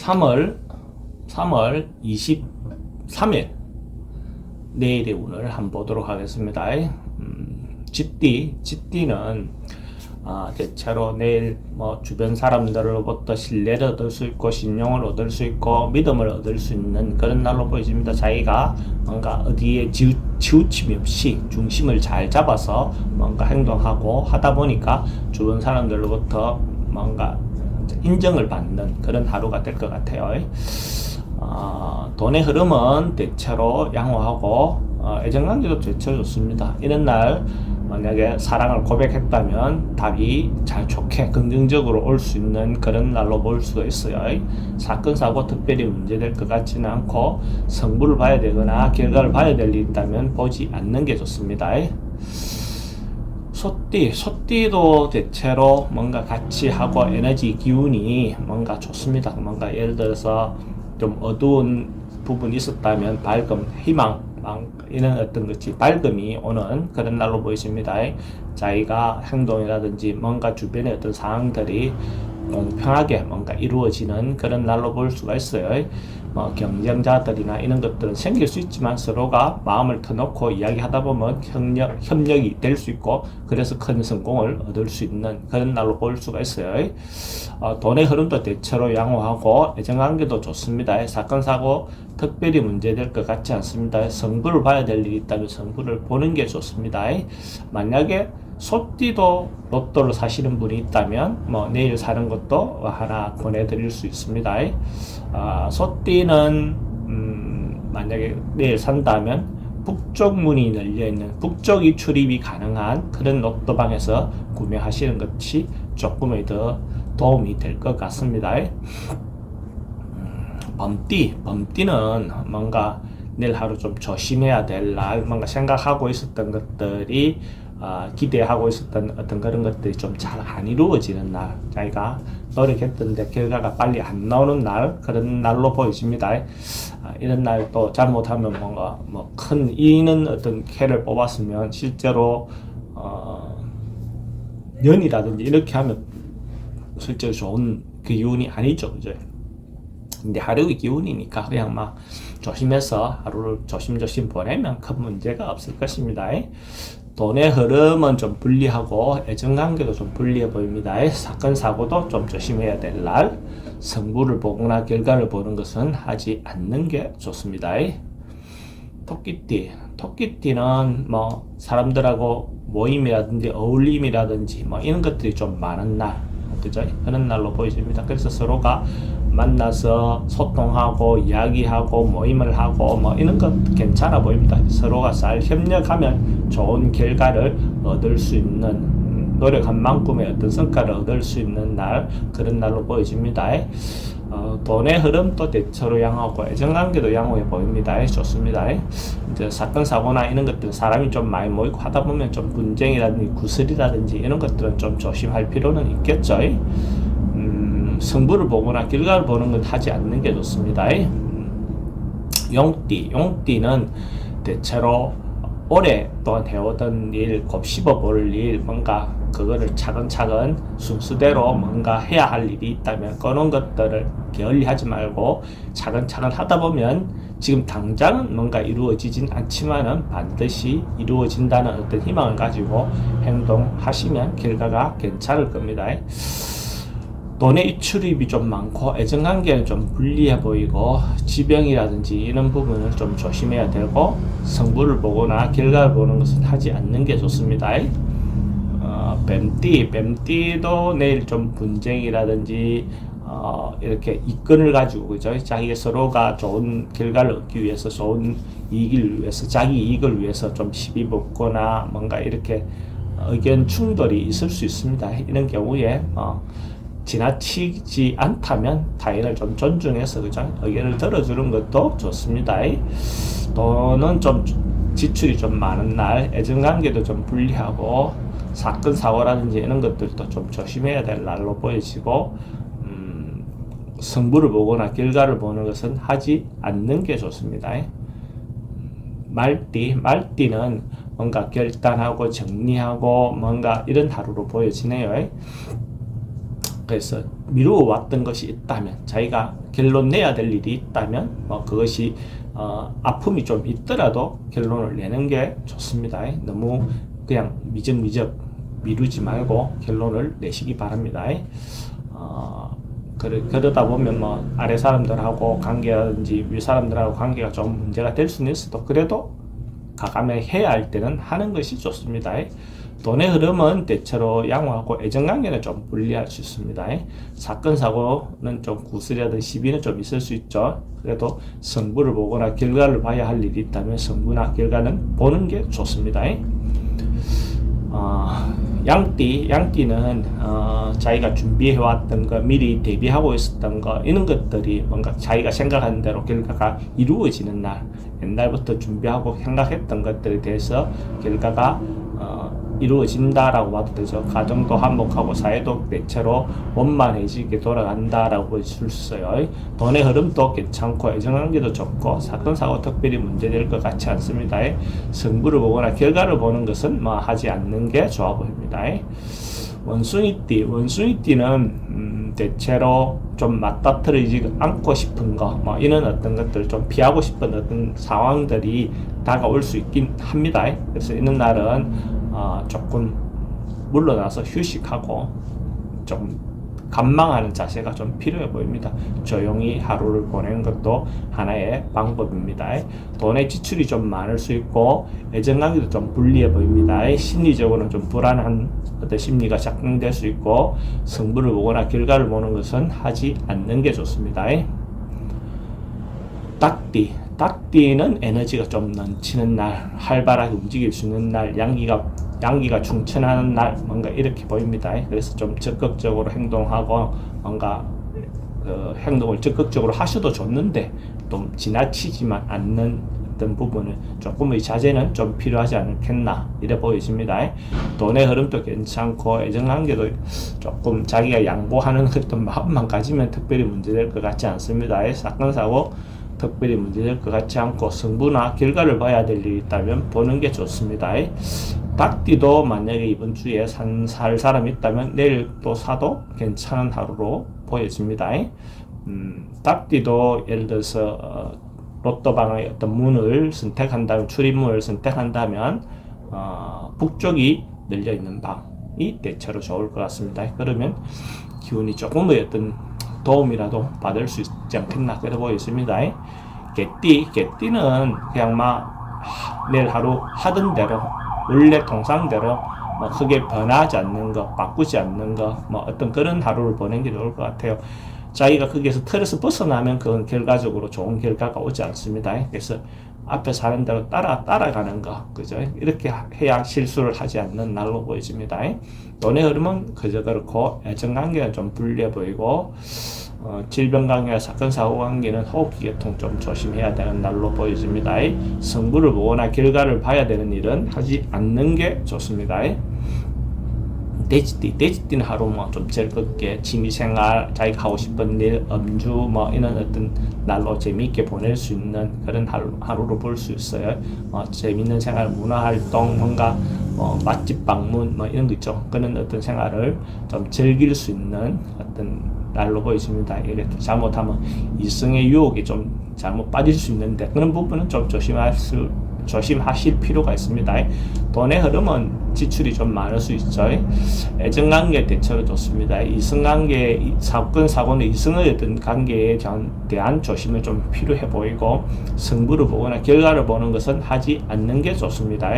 3월 23일 내일의 운을 한번 보도록 하겠습니다. 쥐띠는 대체로 내일 주변 사람들로부터 신뢰를 얻을 수 있고 신용을 얻을 수 있고 믿음을 얻을 수 있는 그런 날로 보여집니다. 자기가 뭔가 어디에 치우침이 없이 중심을 잘 잡아서 뭔가 행동하고 하다 보니까 주변 사람들로부터 뭔가 인정을 받는 그런 하루가 될 것 같아요. 돈의 흐름은 대체로 양호하고 애정관계도 대체로 좋습니다. 이런 날 만약에 사랑을 고백했다면 답이 잘 좋게 긍정적으로 올 수 있는 그런 날로 볼 수가 있어요. 사건 사고 특별히 문제될 것 같지는 않고 성부를 봐야 되거나 결과를 봐야 될 일이 있다면 보지 않는 게 좋습니다. 소띠도 대체로 뭔가 같이 하고 에너지 기운이 뭔가 좋습니다. 뭔가 예를 들어서 좀 어두운 부분이 있었다면 밝음, 희망, 이런 어떤 것이 밝음이 오는 그런 날로 보이십니다. 자기가 행동이라든지 뭔가 주변의 어떤 상황들이 공평하게 뭔가 이루어지는 그런 날로 볼 수가 있어요. 경쟁자들이나 이런 것들은 생길 수 있지만 서로가 마음을 터놓고 이야기하다 보면 협력이 될 수 있고 그래서 큰 성공을 얻을 수 있는 그런 날로 볼 수가 있어요. 돈의 흐름도 대체로 양호하고 애정관계도 좋습니다. 사건 사고 특별히 문제될 것 같지 않습니다. 성부를 봐야 될 일이 있다면 성부를 보는 게 좋습니다. 만약에 소띠도 로또를 사시는 분이 있다면 내일 사는 것도 하나 보내드릴 수 있습니다. 소띠는 만약에 내일 산다면 북쪽 문이 열려있는 북쪽이 출입이 가능한 그런 로또방에서 구매하시는 것이 조금의 더 도움이 될 것 같습니다. 범띠는 뭔가 내일 하루 좀 조심해야 될 날, 뭔가 생각하고 있었던 것들이 기대하고 있었던 어떤 그런 것들이 좀 잘 안 이루어지는 날, 자기가 노력했던데 결과가 빨리 안 나오는 날, 그런 날로 보여집니다. 이런 날 또 잘못하면 뭔가 큰 이는 어떤 캐를 뽑았으면 실제로 년이라든지 이렇게 하면 실제로 좋은 그 기운이 아니죠, 그죠? 근데 하루의 기운이니까 그냥 조심해서 하루를 조심조심 보내면 큰 문제가 없을 것입니다. 돈의 흐름은 좀 불리하고 애정관계도 좀 불리해 보입니다. 사건 사고도 좀 조심해야 될 날, 성부를 보거나 결과를 보는 것은 하지 않는 게 좋습니다. 토끼띠는 사람들하고 모임이라든지 어울림이라든지 이런 것들이 좀 많은 날, 그죠? 그런 날로 보여집니다. 그래서 서로가 만나서 소통하고 이야기하고 모임을 하고 이런 것 괜찮아 보입니다. 서로가 잘 협력하면 좋은 결과를 얻을 수 있는 노력한 만큼의 어떤 성과를 얻을 수 있는 날, 그런 날로 보여집니다. 돈의 흐름도 대체로 양호하고 애정관계도 양호해 보입니다. 좋습니다. 이제 사건 사고나 이런 것들 사람이 좀 많이 모이고 하다 보면 좀 분쟁이라든지 구슬이라든지 이런 것들은 좀 조심할 필요는 있겠죠. 성부를 보거나 결과를 보는 건 하지 않는 게 좋습니다. 용띠는 대체로 오랫동안 해오던 일, 곱씹어 볼 일, 뭔가 그거를 차근차근 순수대로 뭔가 해야 할 일이 있다면 그런 것들을 게을리하지 말고 차근차근 하다 보면 지금 당장은 뭔가 이루어지진 않지만은 반드시 이루어진다는 어떤 희망을 가지고 행동하시면 결과가 괜찮을 겁니다. 돈의 입출입이 좀 많고 애정관계는 좀 불리해 보이고 지병이라든지 이런 부분을 좀 조심해야 되고 성부를 보거나 결과를 보는 것은 하지 않는 게 좋습니다. 뱀띠도 내일 좀 분쟁이라든지 이렇게 이권을 가지고 그죠? 자기 서로가 좋은 결과를 얻기 위해서 좋은 이익을 위해서 자기 이익을 위해서 좀 시비 붙거나 뭔가 이렇게 의견 충돌이 있을 수 있습니다. 이런 경우에 지나치지 않다면 타인을 좀 존중해서 그죠? 의견을 들어주는 것도 좋습니다. 돈은 좀 지출이 좀 많은 날, 애정관계도 좀 불리하고 사건 사고라든지 이런 것들도 좀 조심해야 될 날로 보여지고 성부를 보거나 결과를 보는 것은 하지 않는 게 좋습니다. 말띠는 뭔가 결단하고 정리하고 뭔가 이런 하루로 보여지네요. 그래서 미루어 왔던 것이 있다면, 자기가 결론 내야 될 일이 있다면 그것이 아픔이 좀 있더라도 결론을 내는 게 좋습니다. 너무 그냥 미적미적 미루지 말고 결론을 내시기 바랍니다. 그러다 보면 아래 사람들하고 관계라든지 위 사람들하고 관계가 좀 문제가 될 수는 있어도 그래도 가감해 해야 할 때는 하는 것이 좋습니다. 돈의 흐름은 대체로 양호하고 애정관계는 좀 불리할 수 있습니다. 사건 사고는 좀 구슬이라든 시비는 좀 있을 수 있죠. 그래도 성부를 보거나 결과를 봐야 할 일이 있다면 성부나 결과는 보는 게 좋습니다. 양띠는 자기가 준비해왔던 거, 미리 대비하고 있었던 거, 이런 것들이 뭔가 자기가 생각하는 대로 결과가 이루어지는 날, 옛날부터 준비하고 생각했던 것들에 대해서 결과가 이루어진다라고 봐도 되죠. 가정도 한몫하고 사회도 대체로 원만해지게 돌아간다라고 볼 수 있어요. 돈의 흐름도 괜찮고 애정관계도 좋고 사건 사고 특별히 문제될 것 같지 않습니다. 승부를 보거나 결과를 보는 것은 하지 않는 게 좋아 보입니다. 원숭이띠는 대체로 좀 맞닥뜨리지 않고 싶은 거, 이런 어떤 것들을 좀 피하고 싶은 어떤 상황들이 다가올 수 있긴 합니다. 그래서 이런 날은 조금 물러나서 휴식하고 좀 관망하는 자세가 좀 필요해 보입니다. 조용히 하루를 보내는 것도 하나의 방법입니다. 돈의 지출이 좀 많을 수 있고 애정관계도 좀 불리해 보입니다. 심리적으로는 좀 불안한 어떤 심리가 작동될 수 있고 승부를 보거나 결과를 보는 것은 하지 않는 게 좋습니다. 닭띠는 에너지가 좀 넘치는 날, 활발하게 움직일 수 있는 날, 양기가 충천하는 날, 뭔가 이렇게 보입니다. 그래서 좀 적극적으로 행동하고 뭔가 행동을 적극적으로 하셔도 좋는데 좀 지나치지만 않는 어떤 부분은 조금의 자제는 좀 필요하지 않겠나 이래 보여집니다. 돈의 흐름도 괜찮고 애정관계도 조금 자기가 양보하는 어떤 마음만 가지면 특별히 문제될 것 같지 않습니다. 사건 사고 특별히 문제될 것 같지 않고 승부나 결과를 봐야 될 일이 있다면 보는 게 좋습니다. 닭띠도 만약에 이번 주에 살 사람이 있다면 내일 또 사도 괜찮은 하루로 보여집니다. 닭띠도 예를 들어서 로또방의 어떤 문을 선택한다면, 출입문을 선택한다면 북쪽이 열려있는 방이 대체로 좋을 것 같습니다. 그러면 기운이 조금의 어떤 도움이라도 받을 수 있지 않겠나 그래 보였습니다. 개띠는 그냥 내일 하루 하던 대로 원래 통상대로 크게 변하지 않는 거, 바꾸지 않는 거, 어떤 그런 하루를 보내는 게 좋을 것 같아요. 자기가 거기에서 틀에서 벗어나면 그건 결과적으로 좋은 결과가 오지 않습니다. 그래서 앞에서 하는 대로 따라가는 거, 그죠? 이렇게 해야 실수를 하지 않는 날로 보여집니다. 돈의 흐름은 그저 그렇고, 애정관계는 좀 불리해 보이고, 질병관계와 사건 사고 관계는 호흡기 계통 좀 조심해야 되는 날로 보여집니다. 성부를 보거나 결과를 봐야 되는 일은 하지 않는 게 좋습니다. 돼지띠는 하루 좀 즐겁게 취미생활, 자기가 하고 싶은 일, 음주 이런 어떤 날로 재미있게 보낼 수 있는 그런 하루로 볼 수 있어요. 재밌는 생활, 문화활동, 뭔가 맛집 방문 이런 거 있죠. 그런 어떤 생활을 좀 즐길 수 있는 어떤 날로 보여집니다. 이렇게 잘못하면 이성의 유혹이 좀 잘못 빠질 수 있는데 그런 부분은 좀 조심하실 필요가 있습니다. 돈의 흐름은 지출이 좀 많을 수 있죠. 애정관계 대체로 좋습니다. 이성관계, 사건, 사고는 이성의 어떤 관계에 대한 조심을 좀 필요해 보이고 승부를 보거나 결과를 보는 것은 하지 않는 게 좋습니다.